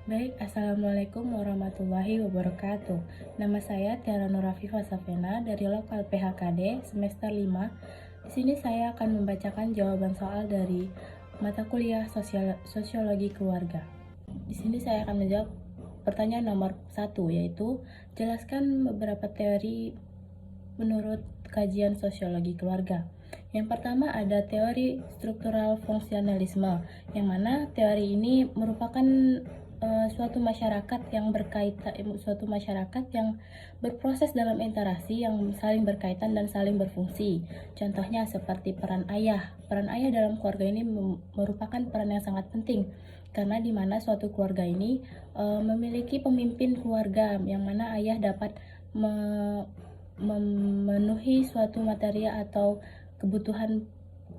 Baik, Assalamualaikum warahmatullahi wabarakatuh. Nama saya Tiara Nurafifa Safena dari Lokal PHKD semester 5. Di sini saya akan membacakan jawaban soal dari mata kuliah Sosiologi Keluarga. Di sini saya akan menjawab pertanyaan nomor 1, yaitu jelaskan beberapa teori menurut kajian sosiologi keluarga. Yang pertama ada teori struktural fungsionalisme, yang mana teori ini merupakan suatu masyarakat yang berproses dalam interaksi yang saling berkaitan dan saling berfungsi. Contohnya seperti peran ayah. Peran ayah dalam keluarga ini merupakan peran yang sangat penting karena di mana suatu keluarga ini memiliki pemimpin keluarga yang mana ayah dapat memenuhi suatu materi atau kebutuhan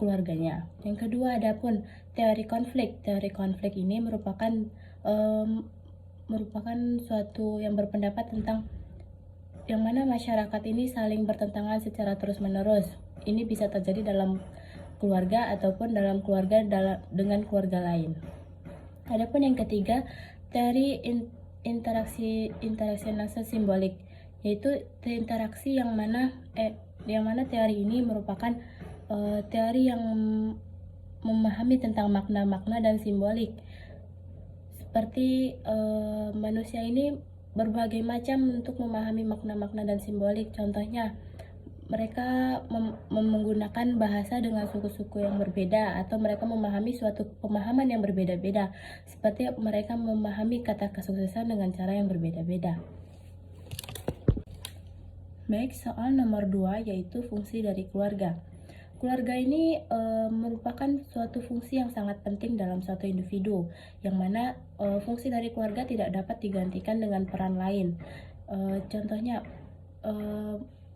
keluarganya. Yang kedua adapun teori konflik. Teori konflik ini merupakan suatu yang berpendapat tentang yang mana masyarakat ini saling bertentangan secara terus-menerus. Ini bisa terjadi dalam keluarga ataupun dalam keluarga dengan keluarga lain. Adapun yang ketiga, teori interaksi simbolik, yaitu interaksi yang mana teori ini merupakan teori yang memahami tentang makna-makna dan simbolik. Seperti manusia ini berbagai macam untuk memahami makna-makna dan simbolik. Contohnya, mereka menggunakan bahasa dengan suku-suku yang berbeda, atau mereka memahami suatu pemahaman yang berbeda-beda. Seperti mereka memahami kata kesuksesan dengan cara yang berbeda-beda. Baik, soal nomor 2 yaitu fungsi dari keluarga. Keluarga ini merupakan suatu fungsi yang sangat penting dalam suatu individu, yang mana fungsi dari keluarga tidak dapat digantikan dengan peran lain. Contohnya,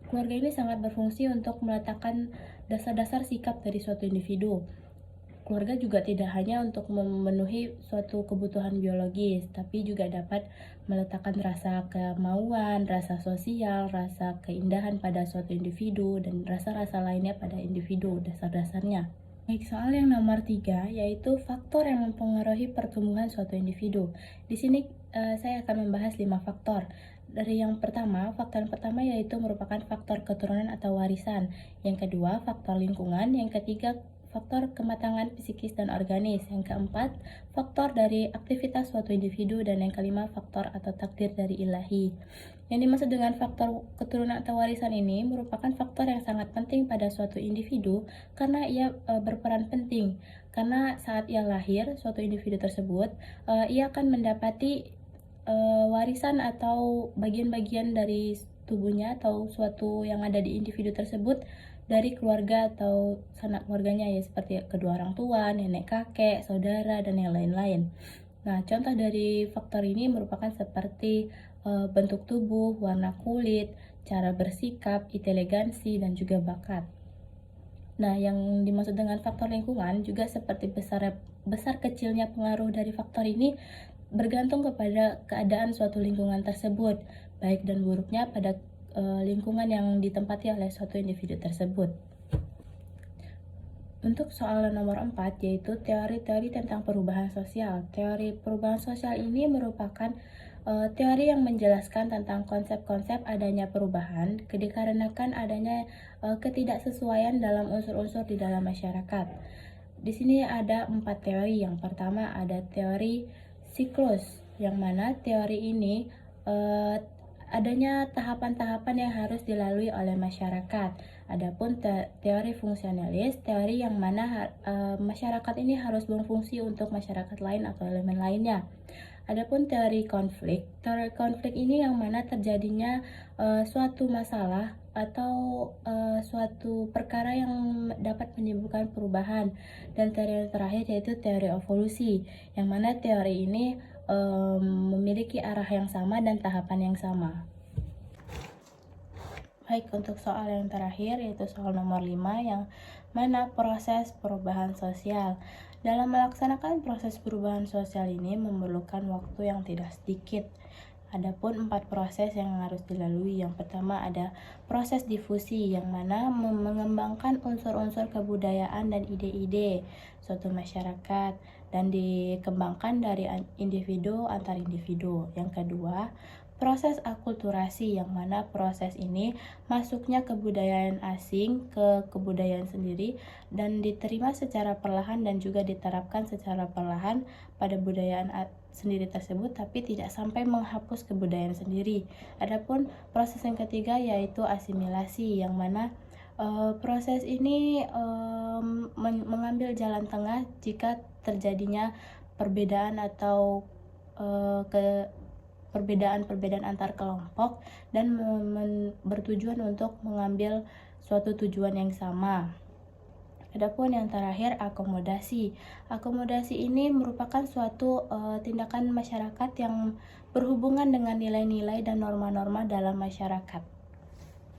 keluarga ini sangat berfungsi untuk meletakkan dasar-dasar sikap dari suatu individu. Keluarga juga tidak hanya untuk memenuhi suatu kebutuhan biologis, tapi juga dapat meletakkan rasa kemauan, rasa sosial, rasa keindahan pada suatu individu, dan rasa-rasa lainnya pada individu, dasar-dasarnya. Baik, soal yang nomor 3, yaitu faktor yang mempengaruhi pertumbuhan suatu individu. Di sini saya akan membahas 5 faktor. Dari faktor yang pertama yaitu merupakan faktor keturunan atau warisan. Yang kedua, faktor lingkungan. Yang ketiga, faktor kematangan psikis dan organis. Yang keempat, faktor dari aktivitas suatu individu. Dan yang kelima, faktor atau takdir dari ilahi. Yang dimaksud dengan faktor keturunan atau warisan ini merupakan faktor yang sangat penting pada suatu individu karena ia berperan penting. Karena saat ia lahir, suatu individu tersebut, ia akan mendapati warisan atau bagian-bagian dari tubuhnya atau suatu yang ada di individu tersebut dari keluarga atau sanak keluarganya, ya seperti kedua orang tua, nenek kakek, saudara, dan yang lain-lain. Nah, contoh dari faktor ini merupakan seperti bentuk tubuh, warna kulit, cara bersikap, inteligensi, dan juga bakat. Nah, yang dimaksud dengan faktor lingkungan juga seperti besar kecilnya pengaruh dari faktor ini bergantung kepada keadaan suatu lingkungan tersebut, baik dan buruknya pada lingkungan yang ditempati oleh suatu individu tersebut. Untuk soal nomor 4, yaitu teori-teori tentang perubahan sosial. Teori perubahan sosial ini merupakan teori yang menjelaskan tentang konsep-konsep adanya perubahan dikarenakan adanya ketidaksesuaian dalam unsur-unsur di dalam masyarakat. Di sini ada 4 teori. Yang pertama ada teori siklus, yang mana teori ini adanya tahapan-tahapan yang harus dilalui oleh masyarakat. Adapun teori fungsionalis, teori yang mana masyarakat ini harus berfungsi untuk masyarakat lain atau elemen lainnya. Adapun teori konflik ini yang mana terjadinya suatu masalah atau suatu perkara yang dapat menimbulkan perubahan. Dan teori yang terakhir yaitu teori evolusi, yang mana teori ini memiliki arah yang sama dan tahapan yang sama. Baik, untuk soal yang terakhir yaitu soal nomor 5, yang mana proses perubahan sosial. Dalam melaksanakan proses perubahan sosial ini memerlukan waktu yang tidak sedikit. Adapun 4 proses yang harus dilalui. Yang pertama ada proses difusi, yang mana mengembangkan unsur-unsur kebudayaan dan ide-ide suatu masyarakat. dan dikembangkan dari individu antar individu. Yang kedua, proses akulturasi, yang mana proses ini masuknya kebudayaan asing ke kebudayaan sendiri dan diterima secara perlahan dan juga diterapkan secara perlahan pada budayaan sendiri tersebut, tapi tidak sampai menghapus kebudayaan sendiri. Adapun proses yang ketiga yaitu asimilasi, yang mana proses ini mengambil jalan tengah jika terjadinya perbedaan atau perbedaan-perbedaan antar kelompok dan bertujuan untuk mengambil suatu tujuan yang sama. Adapun yang terakhir, akomodasi. Akomodasi ini merupakan suatu tindakan masyarakat yang berhubungan dengan nilai-nilai dan norma-norma dalam masyarakat.